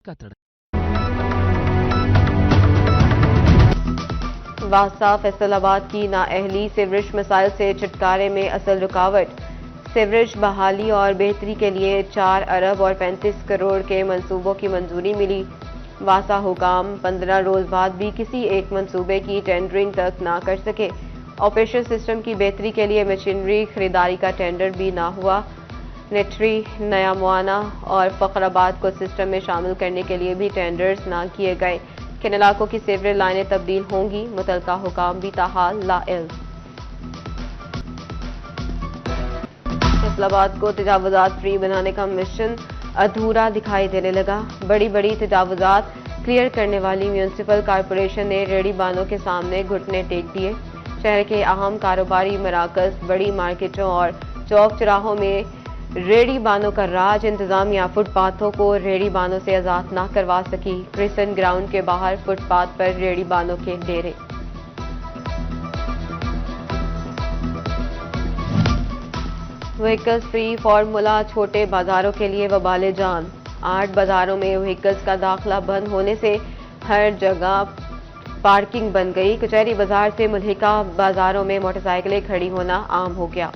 का तड़का। वासा फैसलाबाद की नाअहली सीवरेज मसाइल से छुटकारे में असल रुकावट। सीवरेज बहाली और बेहतरी के लिए 4 अरब और 35 करोड़ के मंसूबों की मंजूरी मिली। वासा हुकाम 15 रोज बाद भी किसी एक मंसूबे की टेंडरिंग तक ना कर सके। ऑपरेशन सिस्टम की बेहतरी के लिए मशीनरी खरीदारी का टेंडर भी ना हुआ। नेटरी, नया मुआना और फखराबाद को सिस्टम में शामिल करने के लिए भी टेंडर्स ना किए गए। किन इलाकों की सीवरेज लाइनें तब्दील होंगी, मुतलका हुकाम भी ताहाल लाइल्म। फैसलाबाद को तजावुजात फ्री बनाने का मिशन अधूरा दिखाई देने लगा। बड़ी बड़ी तजावुजात क्लियर करने वाली म्यूनसिपल कॉरपोरेशन ने रेहड़ी बानों के सामने घुटने टेक दिए। शहर के अहम कारोबारी मराकज, बड़ी मार्केटों और चौक चौराहों में रेहड़ी बानों का राज। इंतजामिया फुटपाथों को रेहड़ी बानों से आजाद ना करवा सकी। क्रिसन ग्राउंड के बाहर फुटपाथ पर रेहड़ी बानों के डेरे। व्हीकल्स फ्री फार्मूला छोटे बाजारों के लिए वबाले जान। 8 बाजारों में व्हीकल्स का दाखिला बंद होने से हर जगह पार्किंग बन गई। कचहरी बाजार से मुल्हिका बाजारों में मोटरसाइकिलें खड़ी होना आम हो गया।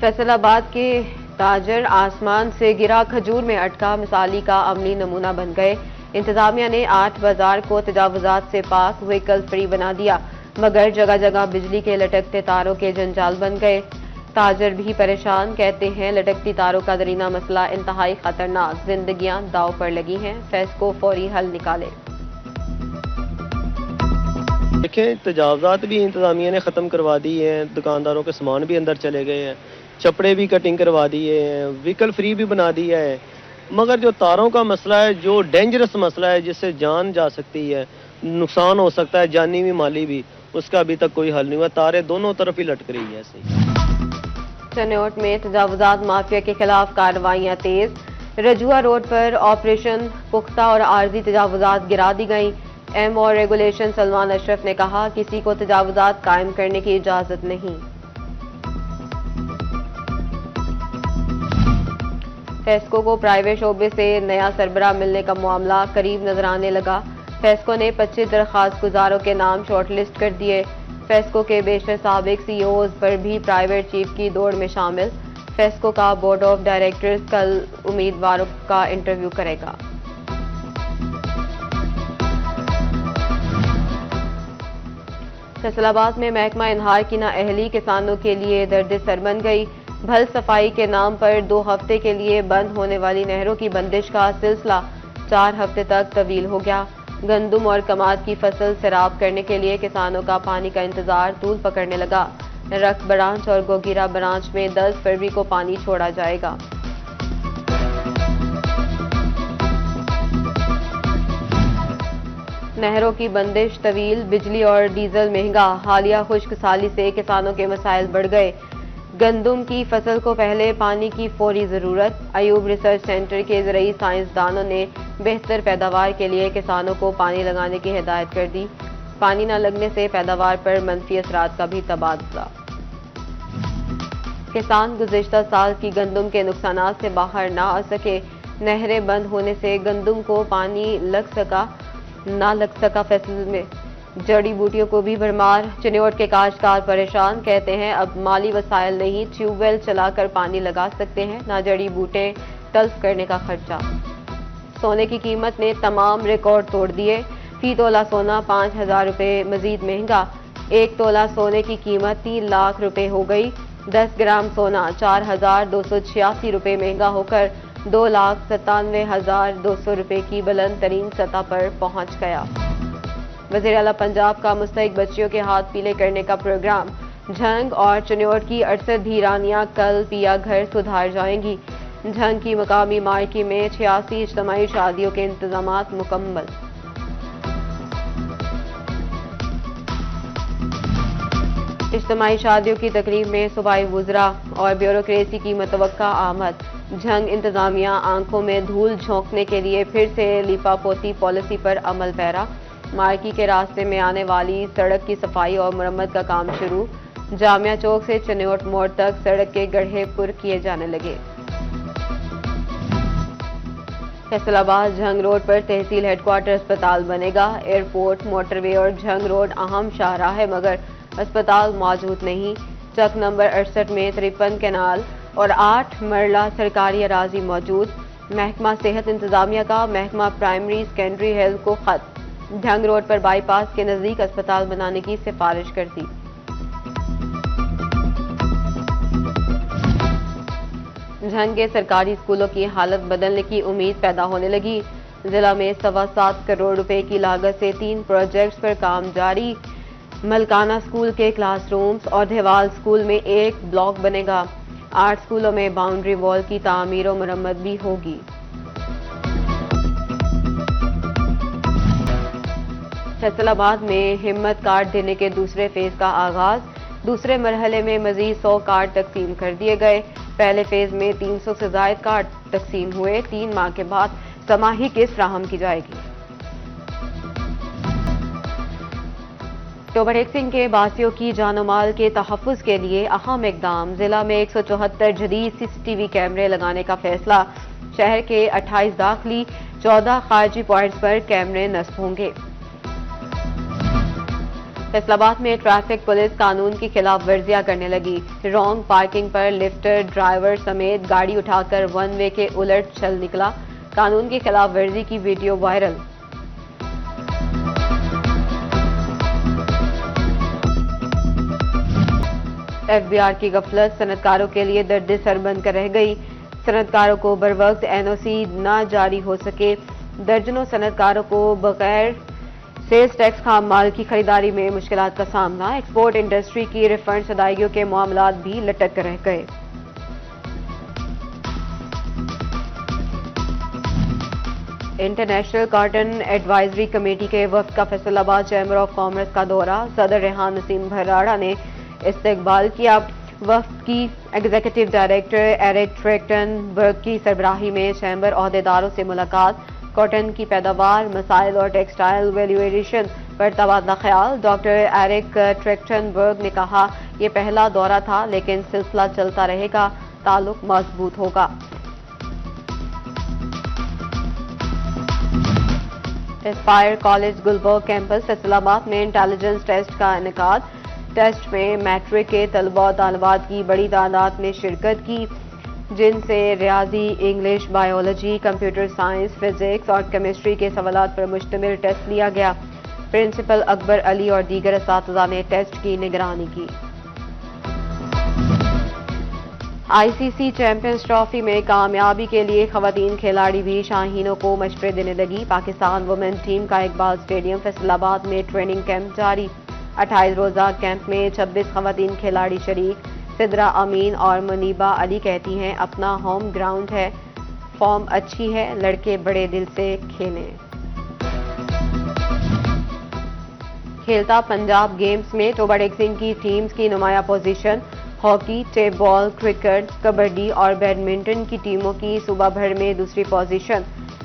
फैसलाबाद के ताजर आसमान से गिरा खजूर में अटका मिसाली का अमली नमूना बन गए। इंतजामिया ने 8 बाजार को तजावुजात से पाक व्हीकल फ्री बना दिया, मगर जगह जगह बिजली के लटकते तारों के जंजाल बन गए। ताजर भी परेशान, कहते हैं लटकती तारों का दरीना मसला इंतहाई खतरनाक, जिंदगियां दाव पर लगी हैं। फैस को फौरी हल निकाले। देखें, तजावजात भी इंतजामिया ने ख़त्म करवा दी हैं, दुकानदारों के सामान भी अंदर चले गए हैं, चपड़े भी कटिंग करवा दिए हैं, व्हीकल फ्री भी बना दिया है, मगर जो तारों का मसला है, जो डेंजरस मसला है, जिससे जान जा सकती है, नुकसान हो सकता है, जानी भी माली भी, उसका अभी तक कोई हल नहीं हुआ। तारें दोनों तरफ ही लटक रही है ऐसे। चन्योट में तजावुजात माफिया के खिलाफ कार्रवाइयां तेज। रजुआ रोड पर ऑपरेशन पुख्ता और आर्जी तजावुजात गिरा दी गई। एम और रेगुलेशन सलमान अशरफ ने कहा, किसी को तजावुजात कायम करने की इजाजत नहीं। फेस्को को प्राइवेट शोबे से नया सरबराह मिलने का मामला करीब नजर आने लगा। फेस्को ने 25 दरख्वास्त गुजारों के नाम शॉर्टलिस्ट कर दिए। फेस्को के बेशतर साबिक सीईओज पर भी प्राइवेट चीफ की दौड़ में शामिल। फेस्को का बोर्ड ऑफ डायरेक्टर्स कल उम्मीदवारों का इंटरव्यू करेगा। फैसलाबाद में महकमा इनहार की नाअहली किसानों के लिए दर्द सर बन गई। भल सफाई के नाम पर 2 हफ्ते के लिए बंद होने वाली नहरों की बंदिश का सिलसिला 4 हफ्ते तक तवील हो गया। गंदुम और कमाद की फसल सैराब करने के लिए किसानों का पानी का इंतजार तूल पकड़ने लगा। रख ब्रांच और गोगीरा ब्रांच में 10 फरवरी को पानी छोड़ा जाएगा। नहरों की बंदिश तवील, बिजली और डीजल महंगा। हालिया खुश्क साली से किसानों के मसाइल बढ़ गए। गंदुम की फसल को पहले पानी की फौरी जरूरत। अयूब रिसर्च सेंटर के ज़रई साइंसदानों ने बेहतर पैदावार के लिए किसानों को पानी लगाने की हिदायत कर दी। पानी न लगने से पैदावार पर मनफी असरात का भी तबादला। किसान गुज़िश्ता साल की गंदुम के नुकसानात से बाहर ना आ सके। नहरें बंद होने से गंदुम को पानी ना लग सका। फैसल में जड़ी बूटियों को भी भरमार। चिन्योट के काश्तकार परेशान, कहते हैं अब माली वसाइल नहीं, ट्यूबवेल चलाकर पानी लगा सकते हैं, ना जड़ी बूटे तल्फ करने का खर्चा। सोने की कीमत ने तमाम रिकॉर्ड तोड़ दिए। फी तोला सोना 5,000 रुपये मजीद महंगा। 1 तोला सोने की कीमत 3 लाख रुपए हो गई। 10 ग्राम सोना 4,286 रुपये महंगा होकर 2,97,200 रुपये की बुलंद तरीन सतह पर पहुंच गया। वज़ीर आला पंजाब का मुस्तहिक बच्चियों के हाथ पीले करने का प्रोग्राम। झंग और चिन्योट की 68 धीरानियां कल पिया घर सुधार जाएंगी। झंग की मकामी मार्की में 86 इज्तिमाई शादियों के इंतजामात मुकम्मल। इज्तिमाई शादियों की तकरीब में सूबाई वुज़रा और ब्यूरोक्रेसी की मुतवक्का आमद। झंग इंतजामिया आंखों में धूल झोंकने के लिए फिर से लिपापोती पॉलिसी पर अमल पैरा। मार्की के रास्ते में आने वाली सड़क की सफाई और मरम्मत का काम शुरू। جامعہ چوک سے چنوٹ موڑ تک سڑک کے گڑھے پر کیے جانے لگے۔ فیصل آباد جھنگ روڈ پر تحصیل ہیڈ کوارٹر اسپتال بنے گا۔ ایئرپورٹ، موٹر وے اور جھنگ روڈ اہم شاہراہ ہے مگر اسپتال موجود نہیں۔ چک نمبر 68 میں 53 کینال اور 8 مرلہ سرکاری اراضی موجود۔ محکمہ صحت انتظامیہ کا محکمہ پرائمری سیکنڈری ہیلتھ کو خط، جھنگ روڈ پر بائی پاس کے نزدیک اسپتال بنانے کی سفارش کرتی۔ جھنگ کے سرکاری اسکولوں کی حالت بدلنے کی امید پیدا ہونے لگی۔ ضلع میں 7.25 کروڑ روپے کی لاگت سے 3 پروجیکٹس پر کام جاری۔ ملکانہ اسکول کے کلاس رومز اور دیوال اسکول میں 1 بلاک بنے گا۔ 8 اسکولوں میں باؤنڈری وال کی تعمیر و مرمت بھی ہوگی۔ فیصل آباد میں ہمت کارڈ دینے کے دوسرے فیز کا آغاز۔ دوسرے مرحلے میں مزید 100 کارڈ تقسیم کر دیے گئے۔ پہلے فیز میں 300 سے زائد کارڈ تقسیم ہوئے۔ 3 ماہ کے بعد سماحی قسط فراہم کی جائے گی۔ ٹوبر ایک سنگھ کے باسیوں کی جان و مال کے تحفظ کے لیے اہم اقدام۔ ضلع میں 174 جدید CCTV کیمرے لگانے کا فیصلہ۔ شہر کے 28 داخلی 14 خارجی پوائنٹس پر کیمرے نصب ہوں گے۔ فیصل آباد میں ٹریفک پولیس قانون کی خلاف ورزیاں کرنے لگی۔ رانگ پارکنگ پر لفٹر ڈرائیور سمیت گاڑی اٹھا کر 1 وے کے الٹ چل نکلا۔ قانون کی خلاف ورزی کی ویڈیو وائرل۔ FBR کی غفلت صنعت کاروں کے لیے درد سر بن کر رہ گئی۔ صنعت کاروں کو بروقت NOC نہ جاری ہو سکے۔ درجنوں صنعت کاروں کو بغیر سیلز ٹیکس خام مال کی خریداری میں مشکلات کا سامنا۔ ایکسپورٹ انڈسٹری کی ریفنڈز ادائیگیوں کے معاملات بھی لٹک کر رہ گئے۔ انٹرنیشنل کاٹن ایڈوائزری کمیٹی کے وفد کا فیصل آباد چیمبر آف کامرس کا دورہ۔ صدر ریحان نسیم بھراڑا نے استقبال کیا۔ وفد کی ایگزیکٹو ڈائریکٹر ایرک ٹریکٹن برگ کی سربراہی میں چیمبر عہدیداروں سے ملاقات۔ کاٹن کی پیداوار، مسائل اور ٹیکسٹائل ویلیو ایڈیشن پر تبادلہ خیال۔ ڈاکٹر ایرک ٹریکٹن برگ نے کہا، یہ پہلا دورہ تھا لیکن سلسلہ چلتا رہے گا، تعلق مضبوط ہوگا۔ Aspire college Gulberg campus Faisalabad میں انٹیلیجنس ٹیسٹ کا انعقاد۔ ٹیسٹ میں میٹرک کے طلباء و طالبات کی بڑی تعداد نے شرکت کی، جن سے ریاضی، English, biology, computer science, physics اور کیمسٹری کے سوالات پر مشتمل ٹیسٹ لیا گیا۔ پرنسپل اکبر علی اور دیگر اساتذہ نے ٹیسٹ کی نگرانی کی۔ ICC چیمپئنز ٹرافی میں کامیابی کے لیے خواتین کھلاڑی بھی شاہینوں کو مشورے دینے لگی۔ پاکستان وومن ٹیم کا اقبال اسٹیڈیم فیصل آباد میں ٹریننگ کیمپ جاری۔ 28 روزہ کیمپ میں 26 خواتین کھلاڑی شریک۔ سدرا امین اور منیبہ علی کہتی ہیں، اپنا ہوم گراؤنڈ ہے، فارم اچھی ہے، لڑکے بڑے دل سے کھیلیں۔ کھیلتا پنجاب گیمز میں ٹوبر ایک سنگھ کی ٹیمز کی نمایاں پوزیشن۔ Hockey, tape ball, cricket, kabaddi اور بیڈمنٹن کی ٹیموں کی صوبہ بھر میں دوسری پوزیشن۔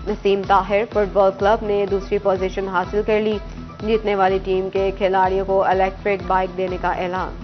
Naseem Tahir football club نے دوسری پوزیشن حاصل کر لی۔ جیتنے والی ٹیم کے کھلاڑیوں کو الیکٹرک بائک دینے کا اعلان۔